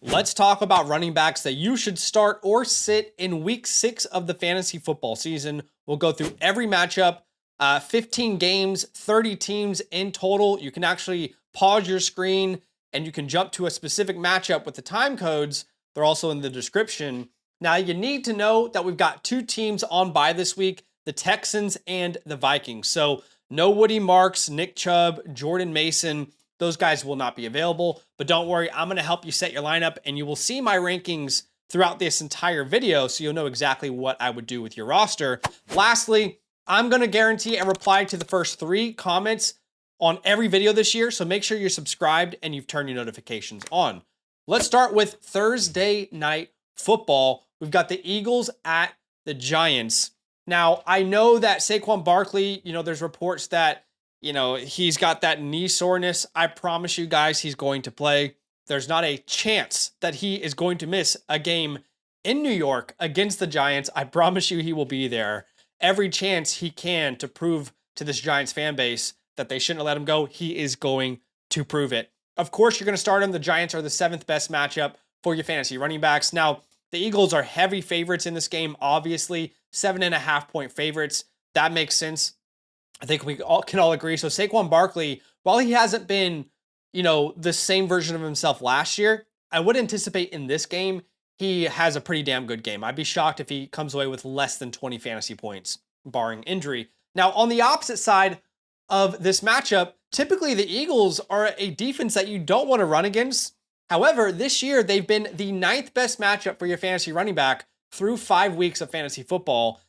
Let's talk about running backs that you should start or sit in week 6 of the fantasy football season. We'll go through every matchup, 15 games, 30 teams in total. You can actually pause your screen and you can jump to a specific matchup with the time codes. They're also in the description. Now, you need to know that we've got 2 teams on bye this week, the Texans and the Vikings. So, no Woody Marks, Nick Chubb, Jordan Mason. Those guys will not be available, but don't worry, I'm going to help you set your lineup and you will see my rankings throughout this entire video so you'll know exactly what I would do with your roster. Lastly, I'm going to guarantee and reply to the first 3 comments on every video this year, so make sure you're subscribed and you've turned your notifications on. Let's start with Thursday night football. We've got the Eagles at the Giants. Now, I know that Saquon Barkley, there's reports that he's got that knee soreness. I promise you guys he's going to play. There's not a chance that he is going to miss a game in New York against the Giants. I promise you he will be there. Every chance he can to prove to this Giants fan base that they shouldn't have let him go, he is going to prove it. Of course, you're going to start him. The Giants are the 7th best matchup for your fantasy running backs. Now, the Eagles are heavy favorites in this game, obviously. 7.5-point favorites. That makes sense. I think we can all agree. So Saquon Barkley, while he hasn't been, the same version of himself last year, I would anticipate in this game, he has a pretty damn good game. I'd be shocked if he comes away with less than 20 fantasy points, barring injury. Now, on the opposite side of this matchup, typically the Eagles are a defense that you don't want to run against. However, this year, they've been the 9th best matchup for your fantasy running back through 5 weeks of fantasy football.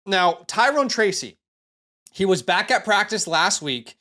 Now, Tyrone Tracy, he was back at practice last week.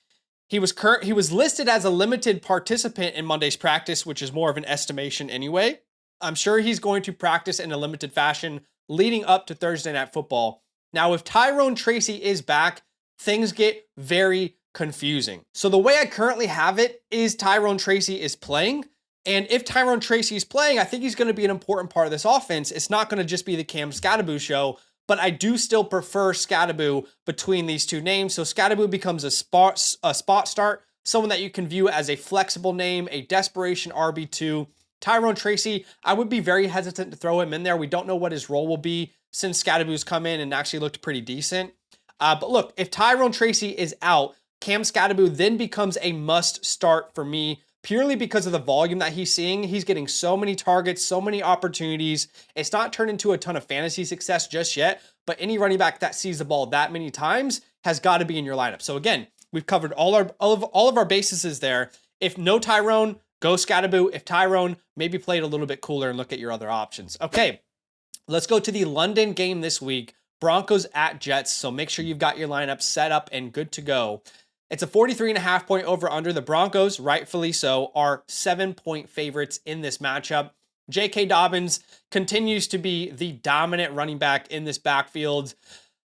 He was listed as a limited participant in Monday's practice, which is more of an estimation anyway. I'm sure he's going to practice in a limited fashion leading up to Thursday Night Football. Now, if Tyrone Tracy is back, things get very confusing. So the way I currently have it is Tyrone Tracy is playing. And if Tyrone Tracy is playing, I think he's going to be an important part of this offense. It's not going to just be the Cam Scatterboo show, but I do still prefer Scatterboo between these 2 names. So Scatterboo becomes a spot start, someone that you can view as a flexible name, a desperation RB2. Tyrone Tracy, I would be very hesitant to throw him in there. We don't know what his role will be since Scatterboo's come in and actually looked pretty decent. But look, if Tyrone Tracy is out, Cam Scatterboo then becomes a must start for me, purely because of the volume that he's seeing. He's getting so many targets, so many opportunities. It's not turned into a ton of fantasy success just yet, but any running back that sees the ball that many times has got to be in your lineup. So again, we've covered all of our bases there. If no Tyrone, go Scatterboo. If Tyrone, maybe play it a little bit cooler and look at your other options. Okay, let's go to the London game this week. Broncos at Jets. So make sure you've got your lineup set up and good to go. It's a 43.5-point over-under. The Broncos, rightfully so, are 7-point favorites in this matchup. J.K. Dobbins continues to be the dominant running back in this backfield.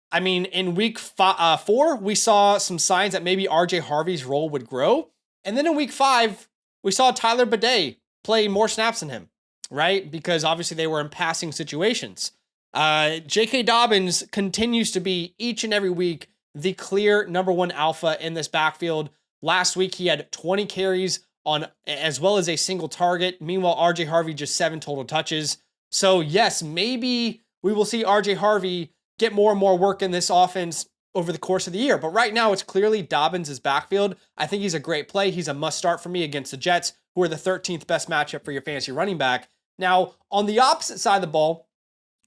I mean, in week 4, we saw some signs that maybe R.J. Harvey's role would grow. And then in week 5, we saw Tyler Badie play more snaps than him, right? Because obviously they were in passing situations. J.K. Dobbins continues to be each and every week the clear number 1 alpha in this backfield. Last week, he had 20 carries on as well as a single target. Meanwhile, RJ Harvey just 7 total touches. So yes, maybe we will see RJ Harvey get more and more work in this offense over the course of the year. But right now, it's clearly Dobbins' backfield. I think he's a great play. He's a must start for me against the Jets, who are the 13th best matchup for your fantasy running back. Now, on the opposite side of the ball,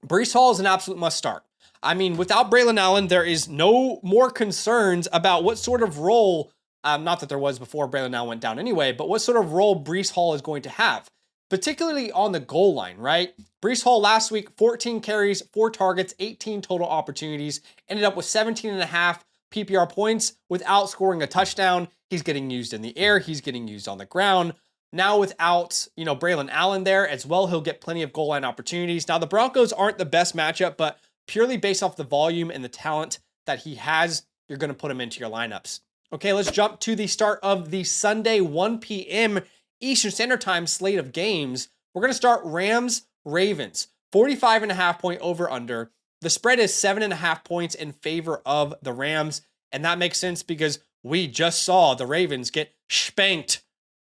Breece Hall is an absolute must start. I mean, without Braylon Allen, there is no more concerns about what sort of role, not that there was before Braylon Allen went down anyway, but what sort of role Breece Hall is going to have, particularly on the goal line, right? Breece Hall last week, 14 carries, 4 targets, 18 total opportunities, ended up with 17.5 PPR points without scoring a touchdown. He's getting used in the air. He's getting used on the ground. Now without, Braylon Allen there as well, he'll get plenty of goal line opportunities. Now the Broncos aren't the best matchup, but purely based off the volume and the talent that he has, you're going to put him into your lineups. Okay, let's jump to the start of the Sunday 1 p.m. Eastern Standard Time slate of games. We're going to start Rams-Ravens. 45.5-point over-under. The spread is 7.5 points in favor of the Rams, and that makes sense because we just saw the Ravens get spanked.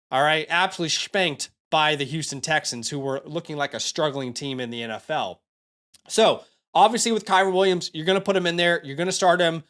All right, absolutely spanked by the Houston Texans, who were looking like a struggling team in the NFL. So obviously with Kyren Williams, you're going to put him in there. You're going to start him.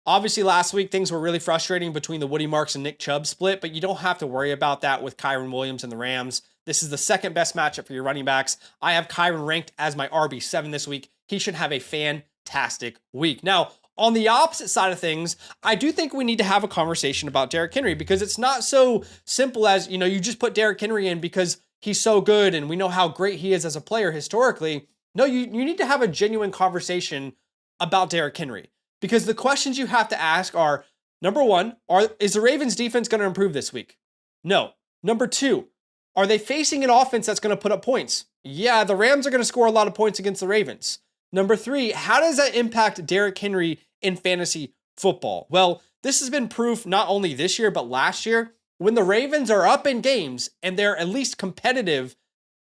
Obviously last week, things were really frustrating between the Woody Marks and Nick Chubb split, but you don't have to worry about that with Kyren Williams and the Rams. This is the second best matchup for your running backs. I have Kyren ranked as my RB7 this week. He should have a fantastic week. Now, on the opposite side of things, I do think we need to have a conversation about Derrick Henry, because it's not so simple as, you just put Derrick Henry in because he's so good and we know how great he is as a player historically. No, you need to have a genuine conversation about Derrick Henry, because the questions you have to ask are, number one, is the Ravens defense going to improve this week? No. Number two, are they facing an offense that's going to put up points? Yeah, the Rams are going to score a lot of points against the Ravens. Number three, how does that impact Derrick Henry in fantasy football? Well, this has been proof not only this year, but last year. When the Ravens are up in games and they're at least competitive,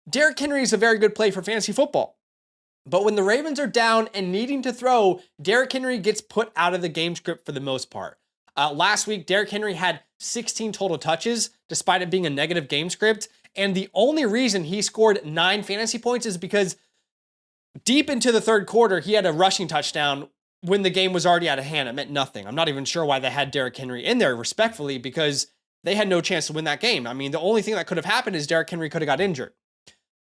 Derrick Henry is a very good play for fantasy football. But when the Ravens are down and needing to throw, Derrick Henry gets put out of the game script for the most part. Last week, Derrick Henry had 16 total touches, despite it being a negative game script. And the only reason he scored 9 fantasy points is because deep into the third quarter, he had a rushing touchdown when the game was already out of hand. It meant nothing. I'm not even sure why they had Derrick Henry in there, respectfully, because they had no chance to win that game. I mean, the only thing that could have happened is Derrick Henry could have got injured.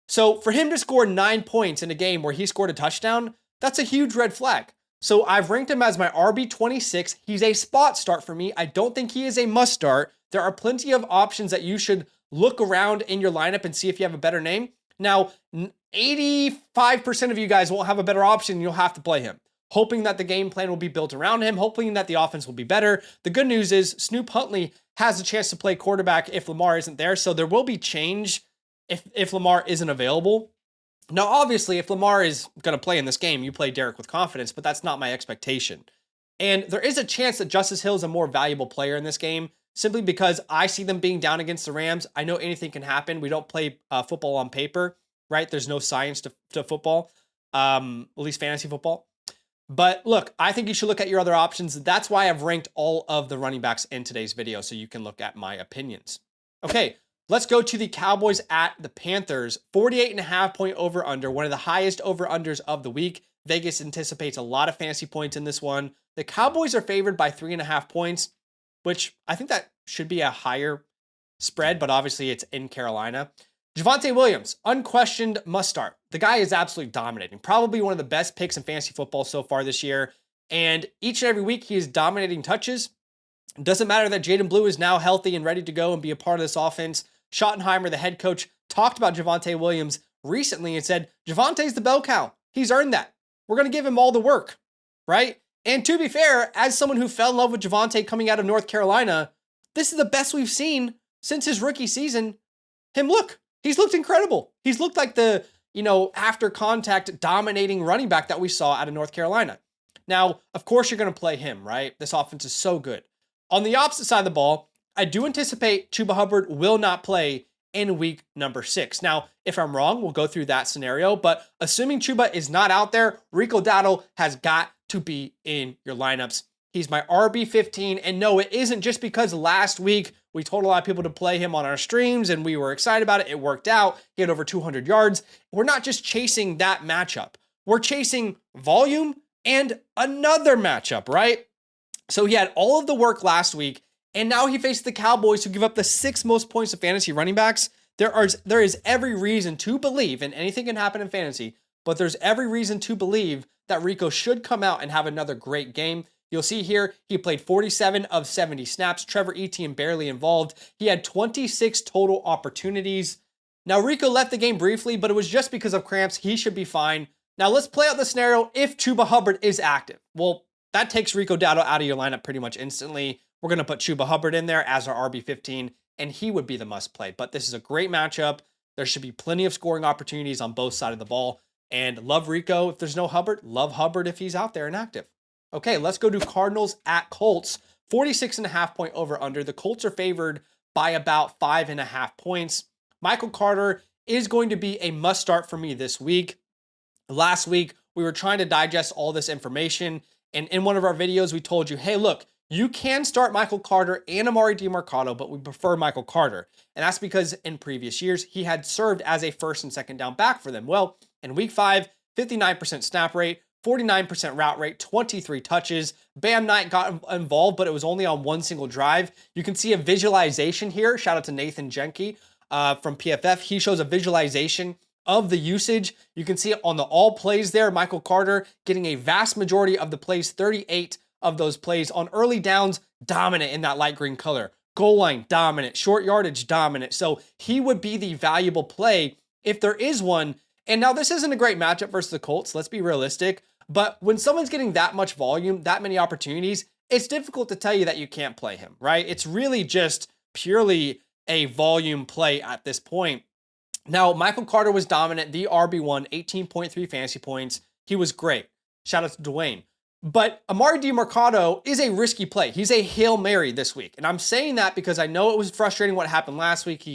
So for him to score 9 points in a game where he scored a touchdown, that's a huge red flag. So I've ranked him as my RB26. He's a spot start for me. I don't think he is a must start. There are plenty of options that you should look around in your lineup and see if you have a better name. Now, 85% of you guys won't have a better option. You'll have to play him, hoping that the game plan will be built around him, hoping that the offense will be better. The good news is Snoop Huntley has a chance to play quarterback if Lamar isn't there. So there will be change if Lamar isn't available. Now, obviously, if Lamar is going to play in this game, you play Derrick with confidence, but that's not my expectation. And there is a chance that Justice Hill is a more valuable player in this game, simply because I see them being down against the Rams. I know anything can happen. We don't play football on paper, right? There's no science to football, at least fantasy football. But look, I think you should look at your other options. That's why I've ranked all of the running backs in today's video, so you can look at my opinions. Okay, let's go to the Cowboys at the Panthers. 48.5 point over under, one of the highest over unders of the week. Vegas anticipates a lot of fantasy points in this one. The Cowboys are favored by 3.5 points, which I think that should be a higher spread, but obviously it's in Carolina. Javonte Williams, unquestioned must start. The guy is absolutely dominating. Probably one of the best picks in fantasy football so far this year. And each and every week he is dominating touches. It doesn't matter that Jaden Blue is now healthy and ready to go and be a part of this offense. Schottenheimer, the head coach, talked about Javonte Williams recently and said, Javonte's the bell cow. He's earned that. We're going to give him all the work, right? And to be fair, as someone who fell in love with Javonte coming out of North Carolina, this is the best we've seen since his rookie season. He's looked incredible. He's looked like the, after contact dominating running back that we saw out of North Carolina. Now, of course, you're going to play him, right? This offense is so good. On the opposite side of the ball, I do anticipate Chuba Hubbard will not play in week number 6. Now, if I'm wrong, we'll go through that scenario. But assuming Chuba is not out there, Rico Dowdle has got to be in your lineups. He's my RB15. And no, it isn't just because last week we told a lot of people to play him on our streams and we were excited about it. It worked out. He had over 200 yards. We're not just chasing that matchup. We're chasing volume and another matchup, right? So he had all of the work last week, and now he faces the Cowboys, who give up the 6th most points to fantasy running backs. There is every reason to believe, and anything can happen in fantasy, but there's every reason to believe that Rico should come out and have another great game. You'll see here, he played 47 of 70 snaps. Trevor Etienne barely involved. He had 26 total opportunities. Now, Rico left the game briefly, but it was just because of cramps. He should be fine. Now, let's play out the scenario if Chuba Hubbard is active. Well, that takes Rico Dowdle out of your lineup pretty much instantly. We're going to put Chuba Hubbard in there as our RB15, and he would be the must play. But this is a great matchup. There should be plenty of scoring opportunities on both sides of the ball. And love Rico if there's no Hubbard. Love Hubbard if he's out there and active. Okay, let's go to Cardinals at Colts. 46.5 point over under. The Colts are favored by about 5.5 points. Michael Carter is going to be a must start for me this week. Last week, we were trying to digest all this information. And in one of our videos, we told you, hey, look, You can start Michael Carter and Amari DiMercado, but we prefer Michael Carter. And that's because in previous years, he had served as a first and second down back for them. Well, in week 5, 59% snap rate, 49% route rate, 23 touches. Bam Knight got involved, but it was only on one single drive. You can see a visualization here. Shout out to Nathan Jenke from PFF. He shows a visualization of the usage. You can see it on the all plays there. Michael Carter getting a vast majority of the plays, 38 of those plays on early downs, dominant in that light green color. Goal line, dominant. Short yardage, dominant. So he would be the valuable play if there is one. And now this isn't a great matchup versus the Colts. Let's be realistic. But when someone's getting that much volume, that many opportunities, it's difficult to tell you that you can't play him, right? It's really just purely a volume play at this point. Now, Michael Carter was dominant, the RB1, 18.3 fantasy points. He was great. Shout out to Dwayne. But Amari DiMercado is a risky play. He's a Hail Mary this week. And I'm saying that because I know it was frustrating what happened last week.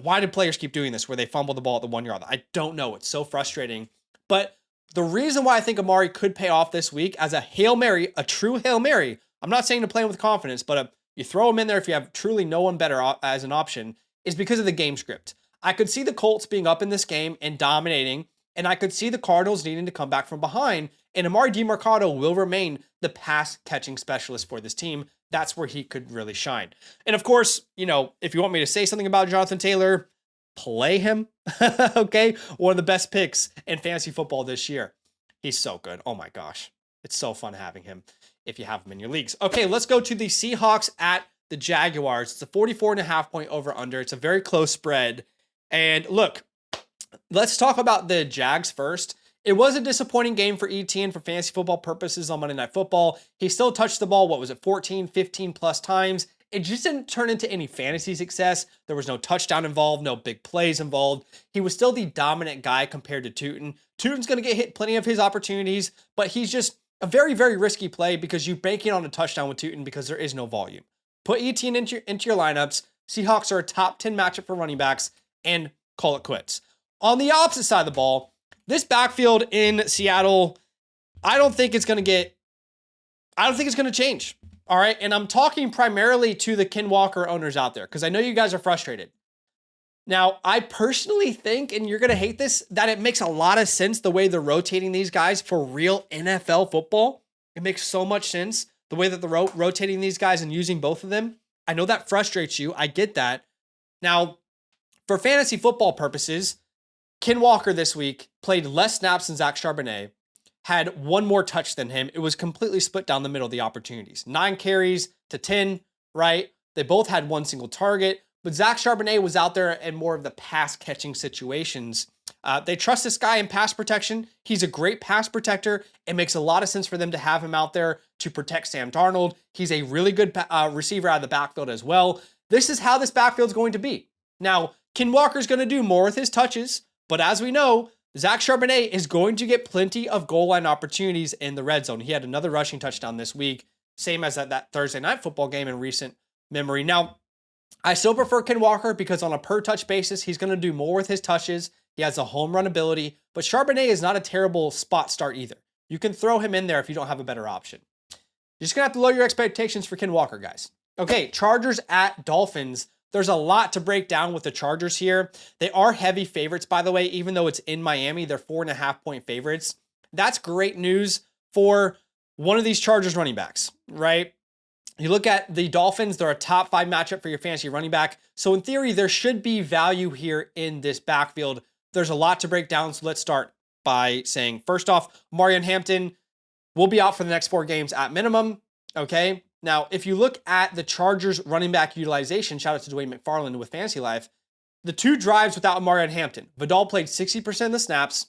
Why did players keep doing this where they fumble the ball at the 1 yard line? I don't know. It's so frustrating. But the reason why I think Amari could pay off this week as a Hail Mary, a true Hail Mary, I'm not saying to play him with confidence, but you throw him in there if you have truly no one better as an option, is because of the game script. I could see the Colts being up in this game and dominating, and I could see the Cardinals needing to come back from behind, and Amari DiMercado will remain the pass-catching specialist for this team. That's where he could really shine. And of course, if you want me to say something about Jonathan Taylor, play him, okay? One of the best picks in fantasy football this year. He's so good. Oh my gosh. It's so fun having him if you have him in your leagues. Okay, let's go to the Seahawks at the Jaguars. It's a 44.5 point over-under. It's a very close spread. And look, let's talk about the Jags first. It was a disappointing game for Etienne for fantasy football purposes on Monday Night Football. He still touched the ball, 14, 15 plus times. It just didn't turn into any fantasy success. There was no touchdown involved, no big plays involved. He was still the dominant guy compared to Tootin. Tootin's going to get hit plenty of his opportunities, but he's just a very, very risky play because you bank in on a touchdown with Tootin because there is no volume. Put Etienne into your lineups. Seahawks are a top 10 matchup for running backs, and call it quits. On the opposite side of the ball, this backfield in Seattle, I don't think it's going to change. All right. And I'm talking primarily to the Ken Walker owners out there because I know you guys are frustrated. Now, I personally think, and you're going to hate this, that it makes a lot of sense the way they're rotating these guys for real NFL football. It makes so much sense the way that they're rotating these guys and using both of them. I know that frustrates you. I get that. Now, for fantasy football purposes, Ken Walker this week played less snaps than Zach Charbonnet, had one more touch than him. It was completely split down the middle of the opportunities. 9 carries to 10, right? They both had one single target, but Zach Charbonnet was out there in more of the pass-catching situations. They trust this guy in pass protection. He's a great pass protector. It makes a lot of sense for them to have him out there to protect Sam Darnold. He's a really good receiver out of the backfield as well. This is how this backfield's going to be. Now, Ken Walker's going to do more with his touches, but as we know, Zach Charbonnet is going to get plenty of goal line opportunities in the red zone. He had another rushing touchdown this week, same as that Thursday night football game in recent memory. Now, I still prefer Ken Walker because on a per touch basis, he's going to do more with his touches. He has a home run ability, but Charbonnet is not a terrible spot start either. You can throw him in there if you don't have a better option. You're just going to have to lower your expectations for Ken Walker, guys. Okay, Chargers at Dolphins. There's a lot to break down with the Chargers here. They are heavy favorites, by the way, even though it's in Miami. They're 4.5 point favorites. That's great news for one of these Chargers running backs, right? You look at the Dolphins, they're a top 5 matchup for your fantasy running back. So in theory, there should be value here in this backfield. There's a lot to break down. So let's start by saying, first off, Marion Hampton will be out for the next 4 games at minimum. Okay. Now, if you look at the Chargers running back utilization, shout out to Dwayne McFarland with Fantasy Life, the 2 drives without Marion Hampton, Vidal played 60% of the snaps,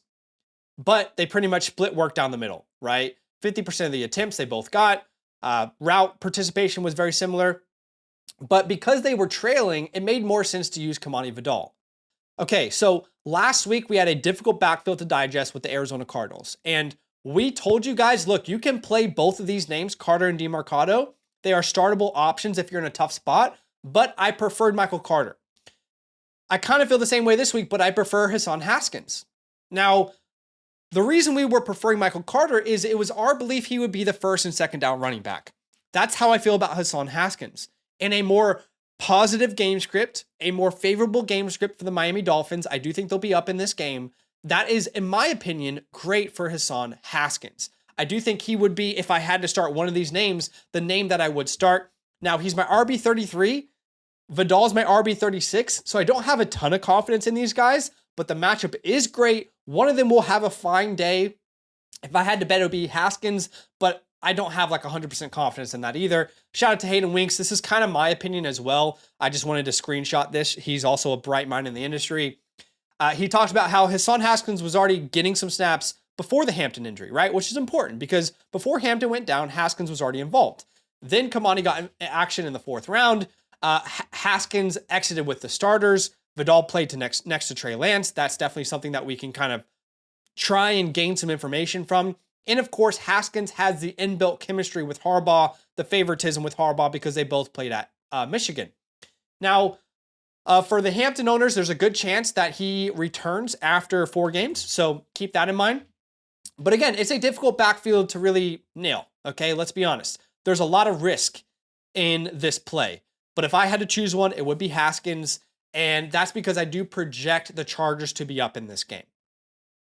but they pretty much split work down the middle, right? 50% of the attempts they both got. Route participation was very similar, but because they were trailing, it made more sense to use Kamani Vidal. Okay, so last week we had a difficult backfield to digest with the Arizona Cardinals, and we told you guys, look, you can play both of these names, Carter and DiMercado. They are startable options if you're in a tough spot, but I preferred Michael Carter. I kind of feel the same way this week, but I prefer Hassan Haskins. Now, the reason we were preferring Michael Carter is it was our belief he would be the first and second down running back. That's how I feel about Hassan Haskins. In a more positive game script, a more favorable game script for the Miami Dolphins, I do think they'll be up in this game. That is, in my opinion, great for Hassan Haskins. I do think he would be, if I had to start one of these names, the name that I would start. Now, he's my RB33. Vidal's my RB36, so I don't have a ton of confidence in these guys, but the matchup is great. One of them will have a fine day. If I had to bet, it would be Haskins, but I don't have like 100% confidence in that either. Shout out to Hayden Winks. This is kind of my opinion as well. I just wanted to screenshot this. He's also a bright mind in the industry. He talked about how Hassan Haskins was already getting some snaps before the Hampton injury, right? Which is important because before Hampton went down, Haskins was already involved. Then Kamani got action in the 4th round. Haskins exited with the starters. Vidal played to next to Trey Lance. That's definitely something that we can kind of try and gain some information from. And of course, Haskins has the inbuilt chemistry with Harbaugh, the favoritism with Harbaugh because they both played at Michigan. Now, for the Hampton owners, there's a good chance that he returns after 4 games. So keep that in mind. But again, it's a difficult backfield to really nail. Okay, let's be honest. There's a lot of risk in this play. But if I had to choose one, it would be Haskins. And that's because I do project the Chargers to be up in this game.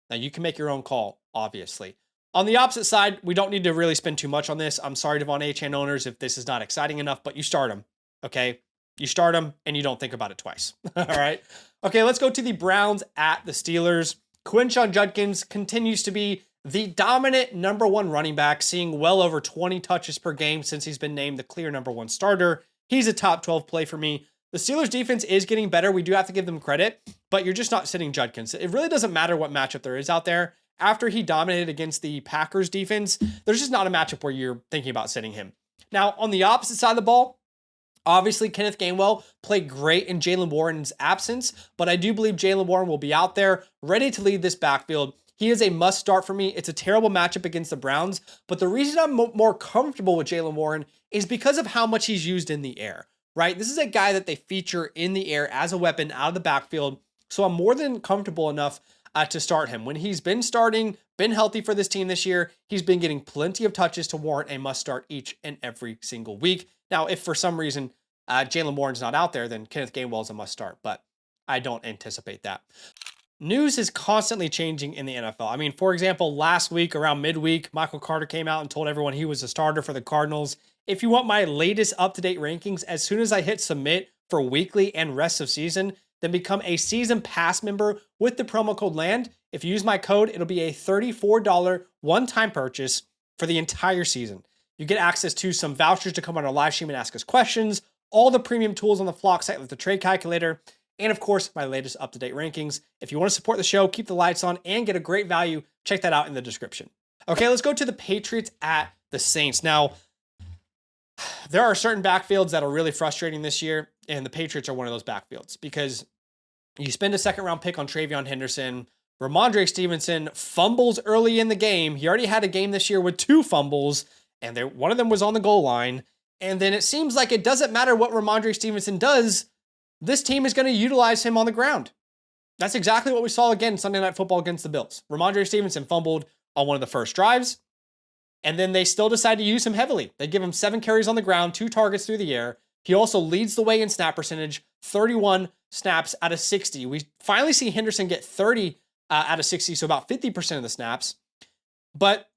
Now, you can make your own call, obviously. On the opposite side, we don't need to really spend too much on this. I'm sorry, Devon Achane owners, if this is not exciting enough, but you start him, okay? You start him, and you don't think about it twice, all right? Okay, let's go to the Browns at the Steelers. Quinshon Judkins continues to be the dominant number 1 running back, seeing well over 20 touches per game since he's been named the clear number 1 starter. He's a top 12 play for me. The Steelers defense is getting better. We do have to give them credit, but you're just not sitting Judkins. It really doesn't matter what matchup there is out there. After he dominated against the Packers defense, there's just not a matchup where you're thinking about sitting him. Now, on the opposite side of the ball, obviously Kenneth Gainwell played great in Jaylen Warren's absence, but I do believe Jaylen Warren will be out there ready to lead this backfield. He is a must start for me. It's a terrible matchup against the Browns, but the reason I'm more comfortable with Jaylen Warren is because of how much he's used in the air, right? This is a guy that they feature in the air as a weapon out of the backfield, so I'm more than comfortable enough to start him. When he's been starting, been healthy for this team this year, he's been getting plenty of touches to warrant a must start each and every single week. Now, if for some reason Jaylen Warren's not out there, then Kenneth Gainwell is a must start, but I don't anticipate that. News is constantly changing in the NFL. I mean, for example, last week around midweek, Michael Carter came out and told everyone he was a starter for the Cardinals. If you want my latest up-to-date rankings, as soon as I hit submit for weekly and rest of season, then become a season pass member with the promo code LAND. If you use my code, it'll be a $34 one-time purchase for the entire season. You get access to some vouchers to come on our live stream and ask us questions, all the premium tools on the Flock site like the trade calculator, and of course, my latest up-to-date rankings. If you want to support the show, keep the lights on, and get a great value, check that out in the description. Okay, let's go to the Patriots at the Saints. Now, there are certain backfields that are really frustrating this year, and the Patriots are one of those backfields because you spend a 2nd-round pick on Travion Henderson. Ramondre Stevenson fumbles early in the game. He already had a game this year with 2 fumbles, and one of them was on the goal line. And then it seems like it doesn't matter what Ramondre Stevenson does, this team is going to utilize him on the ground. That's exactly what we saw again Sunday Night Football against the Bills. Ramondre Stevenson fumbled on one of the first drives, and then they still decide to use him heavily. They give him 7 carries on the ground, 2 targets through the air. He also leads the way in snap percentage, 31 snaps out of 60. We finally see Henderson get 30 out of 60, so about 50% of the snaps. But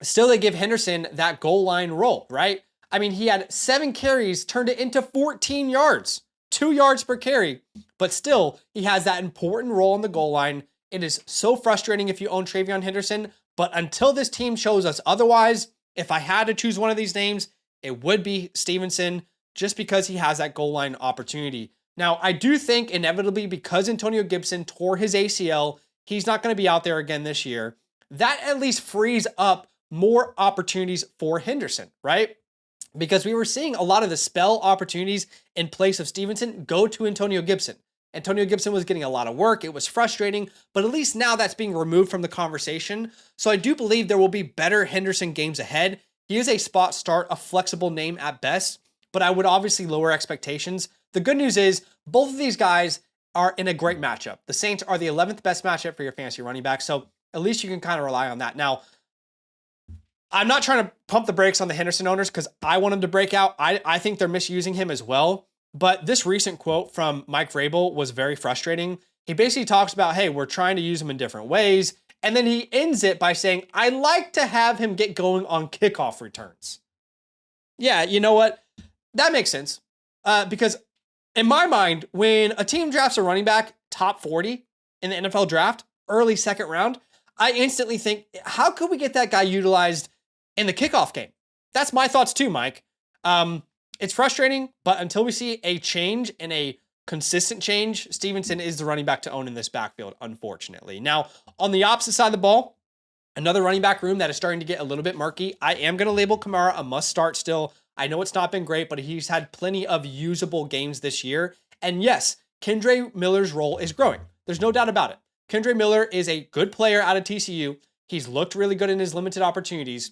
still, they give Henderson that goal line role, right? I mean, he had 7 carries, turned it into 14 yards, 2 yards per carry. But still, he has that important role on the goal line. It is so frustrating if you own Travion Henderson. But until this team shows us otherwise, if I had to choose one of these names, it would be Stevenson, just because he has that goal line opportunity. Now, I do think inevitably, because Antonio Gibson tore his ACL, he's not going to be out there again this year. That at least frees up more opportunities for Henderson, right? Because we were seeing a lot of the spell opportunities in place of Stevenson go to Antonio Gibson. Antonio Gibson was getting a lot of work. It was frustrating, but at least now that's being removed from the conversation. So I do believe there will be better Henderson games ahead. He is a spot start, a flexible name at best, but I would obviously lower expectations. The good news is both of these guys are in a great matchup. The Saints are the 11th best matchup for your fantasy running back, so at least you can kind of rely on that. Now, I'm not trying to pump the brakes on the Henderson owners because I want him to break out. I think they're misusing him as well. But this recent quote from Mike Vrabel was very frustrating. He basically talks about, hey, we're trying to use him in different ways. And then he ends it by saying, I like to have him get going on kickoff returns. Yeah, you know what? That makes sense. Because in my mind, when a team drafts a running back top 40 in the NFL draft, early second round, I instantly think, how could we get that guy utilized in the kickoff game? That's my thoughts too, Mike. It's frustrating, but until we see a change and a consistent change, Stevenson is the running back to own in this backfield, unfortunately. Now, on the opposite side of the ball, another running back room that is starting to get a little bit murky. I am going to label Kamara a must start still. I know it's not been great, but he's had plenty of usable games this year. And yes, Kendre Miller's role is growing. There's no doubt about it. Kendre Miller is a good player out of TCU. He's looked really good in his limited opportunities.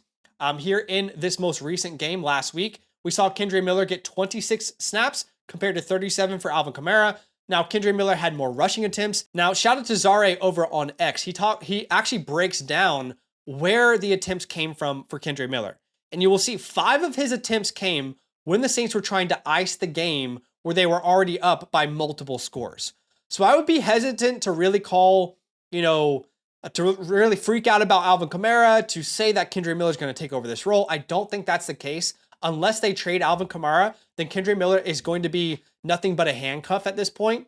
Here in this most recent game last week, we saw Kendre Miller get 26 snaps compared to 37 for Alvin Kamara. Now, Kendre Miller had more rushing attempts. Now, shout out to Zare over on X. He actually breaks down where the attempts came from for Kendre Miller. And you will see 5 of his attempts came when the Saints were trying to ice the game where they were already up by multiple scores. So I would be hesitant to really call, to really freak out about Alvin Kamara, to say that Kendre Miller is going to take over this role. I don't think that's the case. Unless they trade Alvin Kamara, then Kendre Miller is going to be nothing but a handcuff at this point.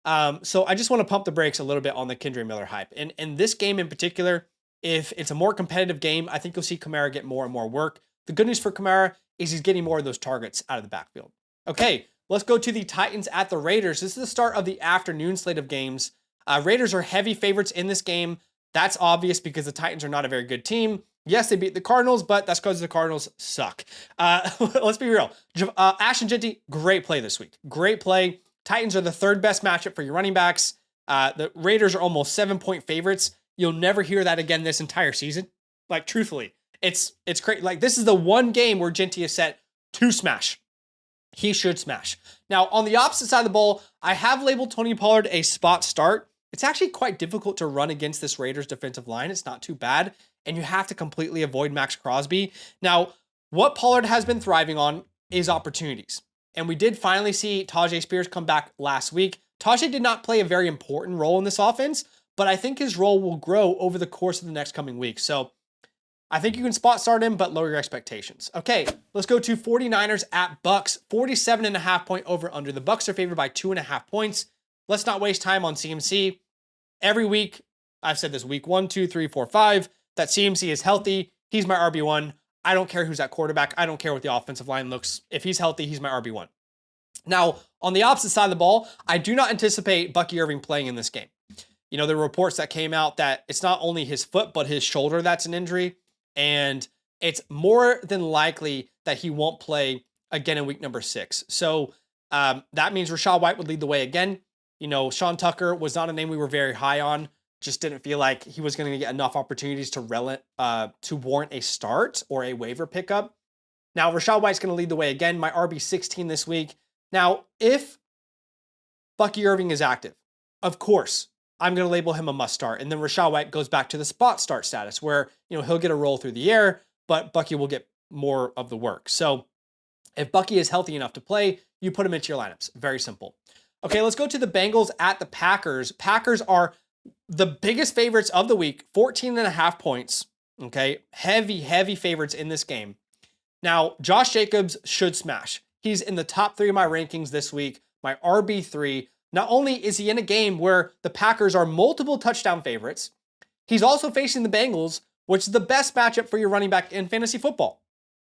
So I just want to pump the brakes a little bit on the Kendre Miller hype. And in this game in particular, if it's a more competitive game, I think you'll see Kamara get more and more work. The good news for Kamara is he's getting more of those targets out of the backfield. Okay, let's go to the Titans at the Raiders. This is the start of the afternoon slate of games. Raiders are heavy favorites in this game. That's obvious because the Titans are not a very good team. Yes, they beat the Cardinals, but that's because the Cardinals suck. Let's be real. Ashton Jeanty, great play this week. Great play. Titans are the third best matchup for your running backs. The Raiders are almost 7-point favorites. You'll never hear that again this entire season. Like, truthfully, it's crazy. Like, this is the one game where Jeanty is set to smash. He should smash. Now, on the opposite side of the ball, I have labeled Tony Pollard a spot start. It's actually quite difficult to run against this Raiders defensive line. It's not too bad. And you have to completely avoid Max Crosby. Now, what Pollard has been thriving on is opportunities. And we did finally see Tajay Spears come back last week. Tajay did not play a very important role in this offense, but I think his role will grow over the course of the next coming weeks. So I think you can spot start him, but lower your expectations. Okay, let's go to 49ers at Bucs. 47.5 point over under. The Bucs are favored by 2.5 points. Let's not waste time on CMC. Every week, I've said this week 1, 2, 3, 4, 5, that CMC is healthy. He's my RB1. I don't care who's at quarterback. I don't care what the offensive line looks. If he's healthy, he's my RB1. Now, on the opposite side of the ball, I do not anticipate Bucky Irving playing in this game. There were reports that came out that it's not only his foot, but his shoulder that's an injury. And it's more than likely that he won't play again in week number 6. So that means Rachaad White would lead the way again. Sean Tucker was not a name we were very high on. Just didn't feel like he was going to get enough opportunities to warrant a start or a waiver pickup. Now, Rachaad White's going to lead the way again. My RB16 this week. Now, if Bucky Irving is active, of course, I'm going to label him a must start. And then Rachaad White goes back to the spot start status where, he'll get a roll through the air, but Bucky will get more of the work. So if Bucky is healthy enough to play, you put him into your lineups. Very simple. Okay, let's go to the Bengals at the Packers. Packers are the biggest favorites of the week, 14.5 points. Okay, heavy favorites in this game. Now, Josh Jacobs should smash. He's in the top 3 of my rankings this week, my RB3. Not only is he in a game where the Packers are multiple touchdown favorites, he's also facing the Bengals, which is the best matchup for your running back in fantasy football.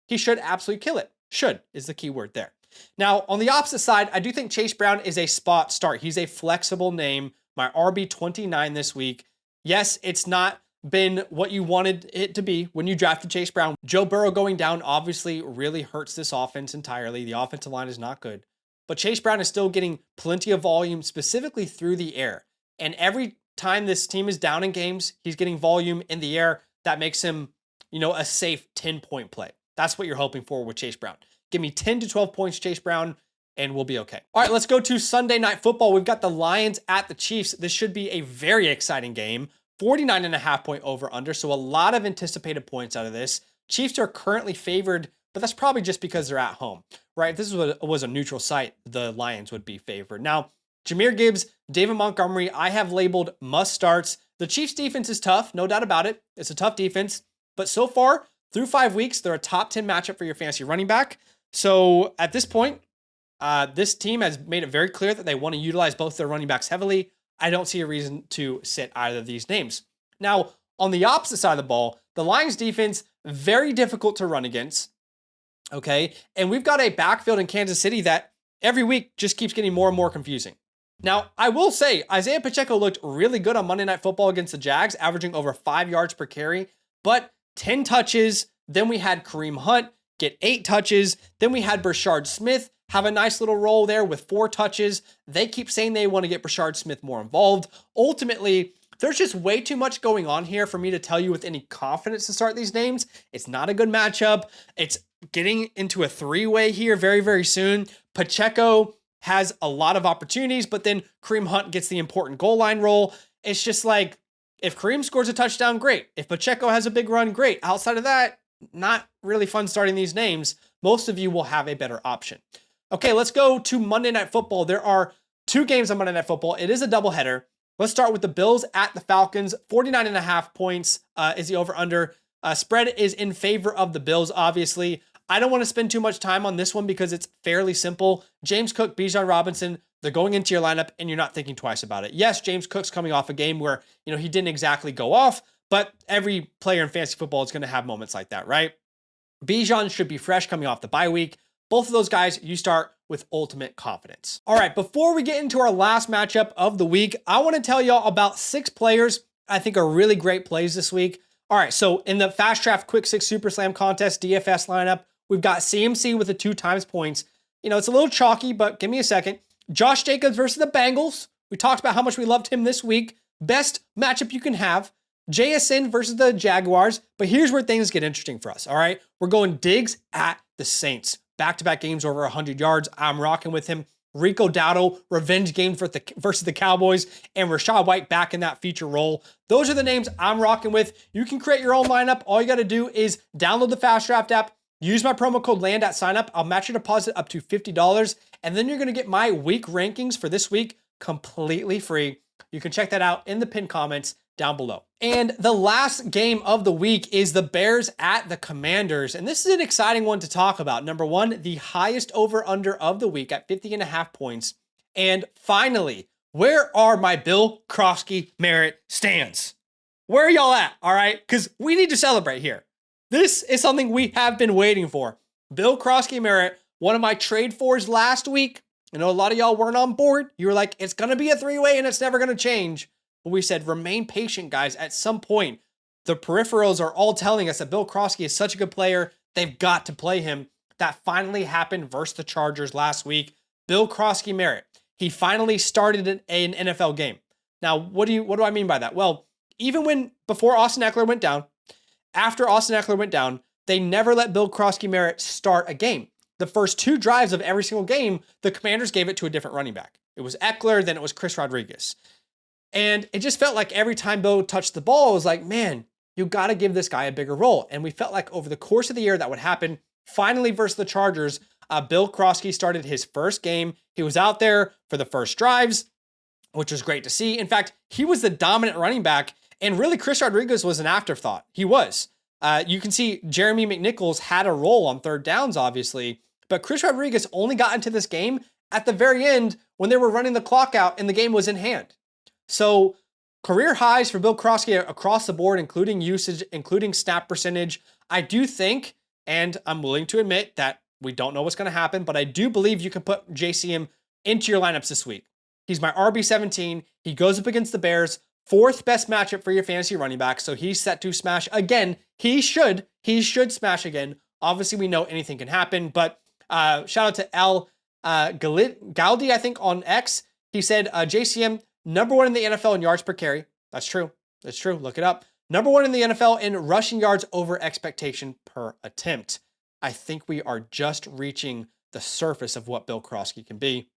He should absolutely kill it. Should is the key word there. Now, on the opposite side, I do think Chase Brown is a spot start. He's a flexible name, my RB29 this week. Yes, it's not been what you wanted it to be when you drafted Chase Brown. Joe Burrow going down obviously really hurts this offense entirely. The offensive line is not good. But Chase Brown is still getting plenty of volume, specifically through the air. And every time this team is down in games, he's getting volume in the air. That makes him, a safe 10-point play. That's what you're hoping for with Chase Brown. Give me 10 to 12 points, Chase Brown, and we'll be okay. All right, let's go to Sunday Night Football. We've got the Lions at the Chiefs. This should be a very exciting game. 49.5 point over under, so a lot of anticipated points out of this. Chiefs are currently favored, but that's probably just because they're at home, right? If this was a neutral site, the Lions would be favored. Now, Jahmyr Gibbs, David Montgomery, I have labeled must starts. The Chiefs defense is tough, no doubt about it. It's a tough defense, but so far, through 5 weeks, they're a top 10 matchup for your fantasy running back. So at this point, this team has made it very clear that they want to utilize both their running backs heavily. I don't see a reason to sit either of these names. Now, on the opposite side of the ball, the Lions defense, very difficult to run against. Okay. And we've got a backfield in Kansas City that every week just keeps getting more and more confusing. Now, I will say Isaiah Pacheco looked really good on Monday Night Football against the Jags, averaging over 5 yards per carry, but 10 touches. Then we had Kareem Hunt get 8 touches. Then we had Brashard Smith have a nice little role there with 4 touches. They keep saying they want to get Brashard Smith more involved. Ultimately, there's just way too much going on here for me to tell you with any confidence to start these names. It's not a good matchup. It's getting into a 3-way here very, very soon. Pacheco has a lot of opportunities, but then Kareem Hunt gets the important goal line role. It's just like, if Kareem scores a touchdown, great. If Pacheco has a big run, great. Outside of that, not really fun starting these names. Most of you will have a better option. Okay, let's go to Monday Night Football. There are 2 games on Monday Night Football. It is a doubleheader. Let's start with the Bills at the Falcons. 49.5 points is the over-under. Spread is in favor of the Bills, obviously. I don't want to spend too much time on this one because it's fairly simple. James Cook, Bijan Robinson, they're going into your lineup and you're not thinking twice about it. Yes, James Cook's coming off a game where, he didn't exactly go off, but every player in fantasy football is going to have moments like that, right? Bijan should be fresh coming off the bye week. Both of those guys, you start with ultimate confidence. All right, before we get into our last matchup of the week, I want to tell y'all about 6 players I think are really great plays this week. All right, so in the FastDraft Quick 6 Super Slam Contest DFS lineup, we've got CMC with the 2 times points. It's a little chalky, but give me a second. Josh Jacobs versus the Bengals. We talked about how much we loved him this week. Best matchup you can have. JSN versus the Jaguars. But here's where things get interesting for us, all right? We're going Diggs at the Saints. Back-to-back games over 100 yards. I'm rocking with him. Rico Dowdle, revenge game versus the Cowboys, and Rachaad White back in that feature role. Those are the names I'm rocking with. You can create your own lineup. All you got to do is download the FastDraft app, use my promo code LAND at sign up. I'll match your deposit up to $50, and then you're going to get my week rankings for this week completely free. You can check that out in the pinned comments down below. And the last game of the week is the Bears at the Commanders. And this is an exciting one to talk about. Number one, the highest over-under of the week at 50.5 points. And finally, where are my Bill Krofsky merit stands? Where are y'all at? All right, because we need to celebrate here. This is something we have been waiting for. Bill Krofsky merit, one of my trade fours last week. I know a lot of y'all weren't on board. You were like, it's going to be a 3-way and it's never going to change. But we said, remain patient, guys. At some point, the peripherals are all telling us that Bill Krofsky is such a good player. They've got to play him. That finally happened versus the Chargers last week. Bill Krofsky merit. He finally started an NFL game. Now, what do I mean by that? Well, even before Austin Eckler went down, after Austin Eckler went down, they never let Bill Krofsky merit start a game. The first 2 drives of every single game, the Commanders gave it to a different running back. It was Eckler, then it was Chris Rodriguez. And it just felt like every time Bill touched the ball, it was like, man, you got to give this guy a bigger role. And we felt like over the course of the year that would happen. Finally, versus the Chargers, Bill Krofsky started his first game. He was out there for the first drives, which was great to see. In fact, he was the dominant running back. And really, Chris Rodriguez was an afterthought. He was. You can see Jeremy McNichols had a role on third downs, obviously. But Chris Rodriguez only got into this game at the very end when they were running the clock out and the game was in hand. So career highs for Bill Krofsky across the board, including usage, including snap percentage. I do think, and I'm willing to admit that we don't know what's going to happen, but I do believe you can put JCM into your lineups this week. He's my RB17. He goes up against the Bears, 4th best matchup for your fantasy running back. So he's set to smash again. He should smash again. Obviously, we know anything can happen, but shout out to L. Galdi, I think, on X. He said, JCM, number 1 in the NFL in yards per carry. That's true. That's true. Look it up. Number 1 in the NFL in rushing yards over expectation per attempt. I think we are just reaching the surface of what Bill Krofsky can be.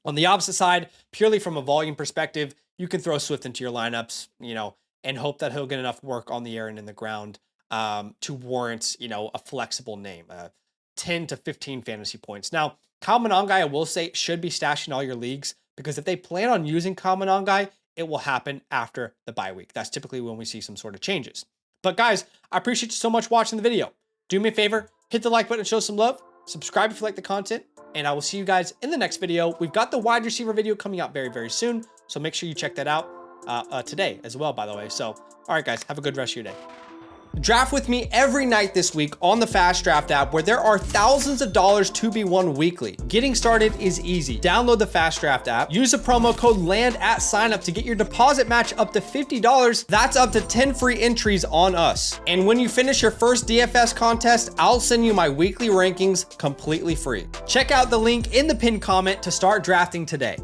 On the opposite side, purely from a volume perspective, you can throw Swift into your lineups, and hope that he'll get enough work on the air and in the ground. to warrant, a flexible name, 10 to 15 fantasy points. Now, Kyle Monangai, I will say, should be stashed in all your leagues, because if they plan on using Kyle Monangai, it will happen after the bye week. That's typically when we see some sort of changes. But guys, I appreciate you so much watching the video. Do me a favor, hit the like button and show some love. Subscribe if you like the content, and I will see you guys in the next video. We've got the wide receiver video coming out very, very soon, so make sure you check that out today as well, by the way. So, all right, guys, have a good rest of your day. Draft with me every night this week on the FastDraft app, where there are thousands of dollars to be won weekly. Getting started is easy. Download the FastDraft app, use the promo code LAND at signup to get your deposit match up to $50. That's up to 10 free entries on us. And when you finish your first DFS contest, I'll send you my weekly rankings completely free. Check out the link in the pinned comment to start drafting today.